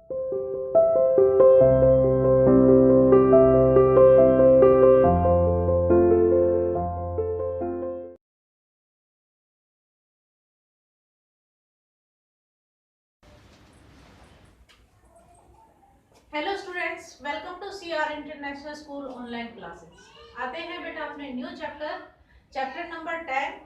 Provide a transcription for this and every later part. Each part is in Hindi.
Hello students, welcome to CR international school online classes. आते हैं बेटा अपने new chapter number 10,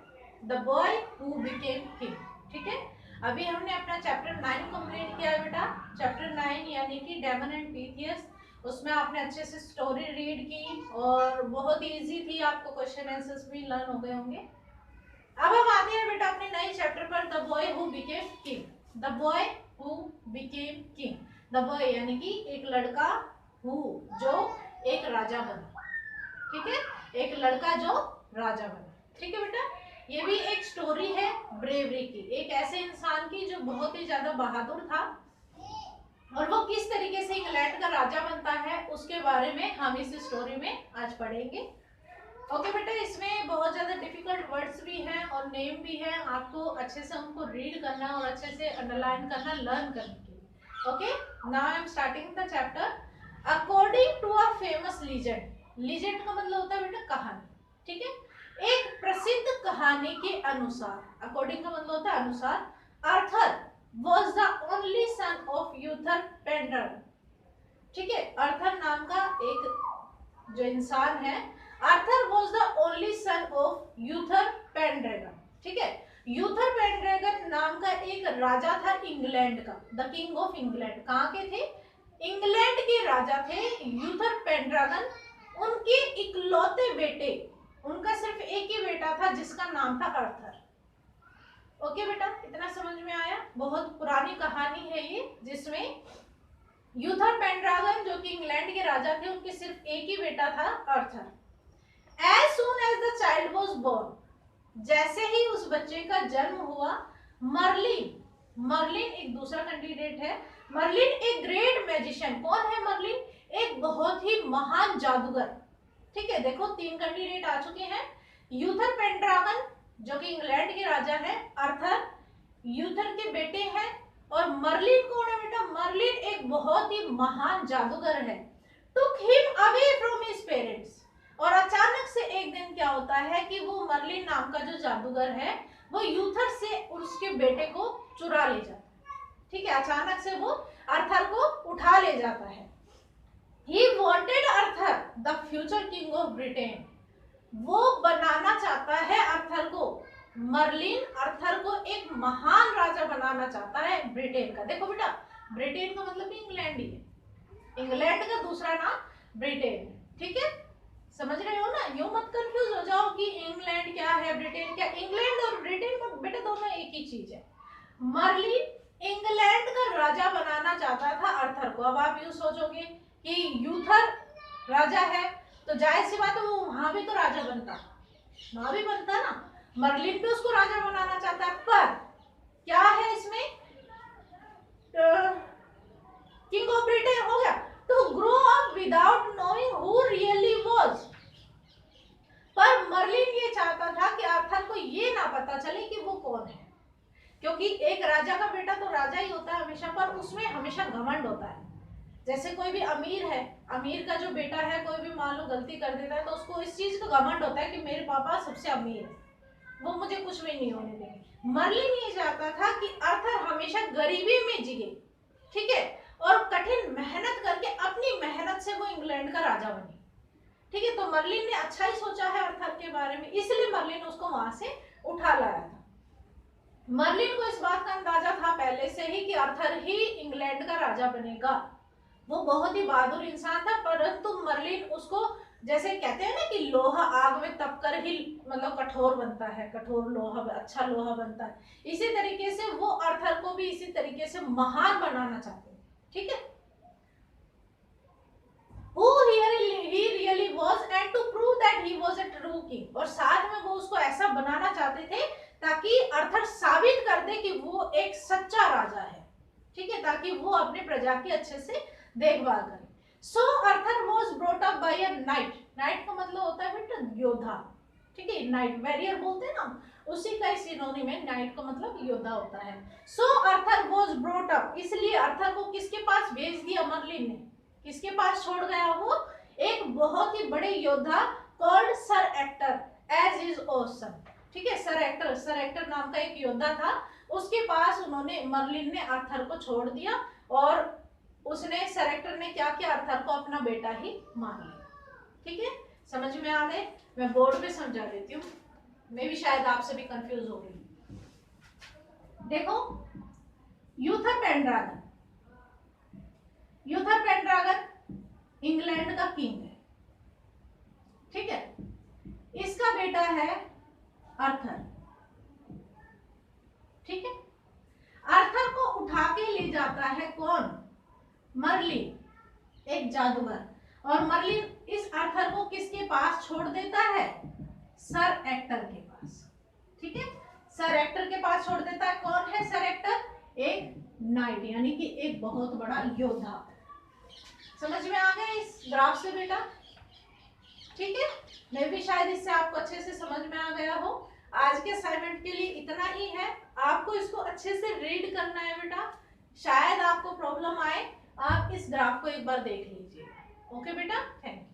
the boy who became king. ठीक है, अभी हमने अपना चैप्टर 9 कंप्लीट किया है बेटा। चैप्टर 9 यानी कि डेमन एंड पीथियस, उसमें आपने अच्छे से स्टोरी रीड की और बहुत इजी थी, आपको क्वेश्चन आंसर्स भी लर्न हो गए होंगे। अब हम आते हैं बेटा अपने नए चैप्टर पर, the boy who became king. The boy who became king, the boy यानी कि एक लड़का, हु जो एक राजा बना। ठीक है, एक लड़का जो राजा बना। ठीक है बेटा, ये भी एक स्टोरी है ब्रेवरी की, एक ऐसे इंसान की जो बहुत ही ज्यादा बहादुर था और वो किस तरीके से इंग्लैंड का राजा बनता है उसके बारे में हम इस स्टोरी में आज पढ़ेंगे। ओके बेटा, इसमें बहुत ज्यादा डिफिकल्ट वर्ड्स भी हैं और नेम भी हैं, आपको अच्छे से उनको रीड करना और अच्छे से अंडरलाइन करना, लर्न करने के लिए। Okay, now I am starting the chapter. According to a famous legend, legend का मतलब होता है बेटा कहानी। ठीक है, एक प्रसिद्ध कहानी के अनुसार, अकॉर्डिंग का मतलब होता है अनुसार, Arthur was the only son of Uther Pendragon. ठीक है, आर्थर नाम का एक जो इंसान है, Arthur was the only son of Uther Pendragon. ठीक है, यूथर पेंड्रैगन नाम का एक राजा था इंग्लैंड का, द किंग ऑफ इंग्लैंड। कहाँ के थे? इंग्लैंड के राजा थे यूथर पेंड्रैगन। उनके इकलौते बेटे, उनका सिर्फ एक ही बेटा था जिसका नाम था आर्थर। ओके बेटा, इतना समझ में आया? बहुत पुरानी कहानी है ये, जिसमें यूथर पेंड्रैगन जो कि इंग्लैंड के राजा थे, उनके सिर्फ एक ही बेटा था Arthur. As soon as the child was born, जैसे ही उस बच्चे का जन्म हुआ, मर्लिन, मर्लिन एक दूसरा कैंडिडेट है, मर्लिन एक ग्रेट मैजिशियन। कौन है मर्लिन? एक बहुत ही महान जादूगर। ठीक है, देखो 3 कैंडिडेट आ चुके हैं, यूथर पेंड्रैगन जो कि इंग्लैंड के राजा है, आर्थर यूथर के बेटे हैं, और मर्लिन कौन है बेटा? मर्लिन एक बहुत ही महान जादूगर है। Took him away from his parents, और अचानक से एक दिन क्या होता है कि वो मर्लिन नाम का जो जादूगर है, वो यूथर से उसके बेटे को चुरा ले जाता है। ठीक है, अचानक से वो आर्थर को उठा ले जाता है। He wanted Arthur, the future king of Britain. वो बनाना चाहता है आर्थर को, मर्लिन आर्थर को एक महान राजा बनाना चाहता है ब्रिटेन का। देखो बेटा, ब्रिटेन का मतलब भी इंग्लैंड ही है, इंग्लैंड का दूसरा नाम ब्रिटेन है। ठीक है, समझ रहे हो ना? यूं मत कंफ्यूज हो जाओ कि इंग्लैंड क्या है ब्रिटेन क्या। इंग्लैंड और ब्रिटेन में बेटा दोनों एक ही चीज है। मर्लिन इंग्लैंड का राजा बनाना चाहता था आर्थर को। अब आप यूं सोचोगे कि यूथर राजा है तो जाहिर सी बात है वो वहां भी तो राजा बनता, वहां भी बनता ना। मर्लिन भी उसको राजा बनाना चाहता है, पर क्या है इसमें, किंग ऑफ ब्रिटेन हो गया, to grow up without knowing who really was. पर मर्लिन ये चाहता था कि आर्थर को ये ना पता चले कि वो कौन है, क्योंकि एक राजा का बेटा तो राजा ही होता है हमेशा, पर उसमें हमेशा घमंड होता है। जैसे कोई भी अमीर है, अमीर का जो बेटा है कोई भी मान लो गलती कर देता है तो उसको इस चीज का घमंड होता है कि मेरे पापा सबसे अमीर है, वो मुझे कुछ भी नहीं होने देंगे। मर्लिन ये चाहता था कि आर्थर हमेशा गरीबी में जिए, ठीक है, और कठिन मेहनत करके अपनी मेहनत से वो इंग्लैंड का राजा बने। ठीक है, तो मर्लिन ने अच्छा ही सोचा है आर्थर के बारे में, इसलिए मर्लिन उसको वहां से उठा लाया था। मर्लिन को इस बात का अंदाजा था पहले से ही कि आर्थर ही इंग्लैंड का राजा बनेगा। वो बहुत ही बहादुर इंसान था, परंतु मर्लिन उसको, जैसे कहते हैं ना कि लोहा आग में तप कर ही मतलब कठोर बनता है, कठोर लोहा अच्छा लोहा बनता है, इसी तरीके से वो आर्थर को भी इसी तरीके से महान बनाना चाहते हैं। ठीक है, who he really was and to prove that he was a true king, और साथ में वो उसको ऐसा बनाना चाहते थे ताकि आर्थर साबित कर दे कि वो एक सच्चा राजा है। ठीक है, ताकि वो अपने प्रजा की अच्छे से देखभाल करे। So Arthur was brought up by a knight, knight का मतलब होता है बेटा योद्धा। ठीक है, नाइट वॉरियर बोलते हैं ना, उसी का सिनोनिम है, नाइट का मतलब योद्धा होता है। सो आर्थर वाज ब्रॉट अप, इसलिए आर्थर को किसके पास मर्लिन ने किसके पास छोड़ गया वो? एक बहुत ही बड़े योद्धा called sir Ector as is awesome. ठीक है, सर एक्टर नाम का एक योद्धा था, उसके पास उन्होंने मर्लिन ने आर्थर को छोड़ दिया और उसने सर एक्टर ने क्या किया, आर्थर को अपना बेटा ही मान लिया। ठीक है, समझ में आ गए? मैं बोर्ड पे समझा देती हूँ, मैं भी शायद आपसे भी कंफ्यूज हो गई। देखो, यूथर पेंड्रागन, यूथर पेंड्रागन इंग्लैंड का किंग है। ठीक है, इसका बेटा है आर्थर। ठीक है, आर्थर को उठा के ले जाता है कौन? मर्लिन, एक जादूगर, और मर्लिन इस आर्थर को किसके पास छोड़ देता है? सर एक्टर के पास। ठीक है, सर एक्टर के पास छोड़ देता है। कौन है सर एक्टर? एक नाइट, यानी कि एक बहुत बड़ा योद्धा। समझ में आ गया इस ग्राफ से बेटा? ठीक है, मैं भी शायद इससे आपको अच्छे से समझ में आ गया हो। आज के असाइनमेंट के लिए इतना ही है, आपको इसको अच्छे से रीड करना है बेटा। शायद आपको प्रॉब्लम आए, आप इस ग्राफ को एक बार देख लीजिए। ओके बेटा, थैंक यू।